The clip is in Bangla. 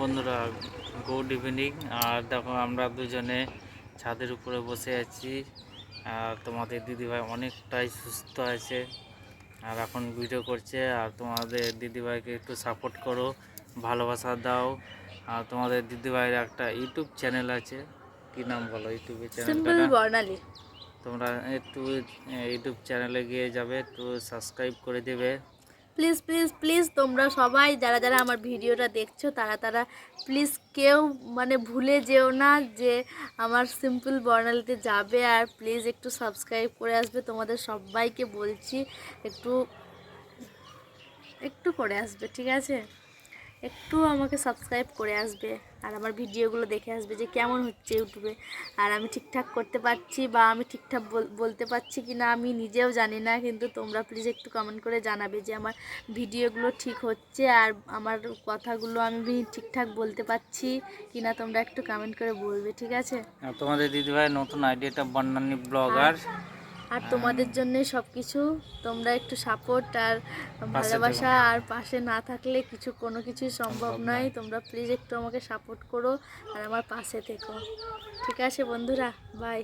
বন্ধুরা, গুড ইভিনিং। আর দেখো আমরা দুজনে ছাদের উপরে বসে আছি। আর তোমাদের দিদিভাই অনেকটাই সুস্থ আছে আর এখন ভিডিও করছে। আর তোমাদের দিদিভাইকে একটু সাপোর্ট করো, ভালোবাসা দাও। আর তোমাদের দিদিভাইয়ের একটা ইউটিউব চ্যানেল আছে, কি নাম বলো ইউটিউবের চ্যানেলটা? সিম্পল বর্ণালী। তোমরা একটু ইউটিউব চ্যানেলে গিয়ে যাবে, একটু সাবস্ক্রাইব করে দেবে। প্লিজ প্লিজ প্লিজ তোমরা সবাই যারা যারা আমার ভিডিওটা দেখছো তারা প্লিজ কেউ ভুলে যেও না যে আমার সিম্পল বর্ণালীতে যাবে। আর প্লিজ একটু সাবস্ক্রাইব করে আসবে, তোমাদের সবাইকে বলছি একটু একটু করে আসবে, ঠিক আছে? একটু আমাকে সাবস্ক্রাইব করে আসবে আর আমার ভিডিওগুলো দেখে আসবে যে কেমন হচ্ছে ইউটিউবে। আর আমি ঠিকঠাক করতে পারছি বা আমি ঠিকঠাক বলতে পারছি কি না আমি নিজেও জানি না, কিন্তু তোমরা প্লিজ একটু কমেন্ট করে জানাবে যে আমার ভিডিওগুলো ঠিক হচ্ছে আর আমার কথাগুলো আমি ঠিকঠাক বলতে পারছি কি না। তোমরা একটু কমেন্ট করে বলবে, ঠিক আছে? আর তোমাদের দিদিভাই নতুন আইডিয়াটা বর্ণালী ব্লগার, আর তোমাদের জন্যই সব কিছু। তোমরা একটু সাপোর্ট আর পাশে থেকো। ভালোবাসা, আর পাশে না থাকলে কোনো কিছুই সম্ভব নয়। তোমরা প্লিজ একটু আমাকে সাপোর্ট করো আর আমার পাশে থেকো, ঠিক আছে বন্ধুরা? বাই।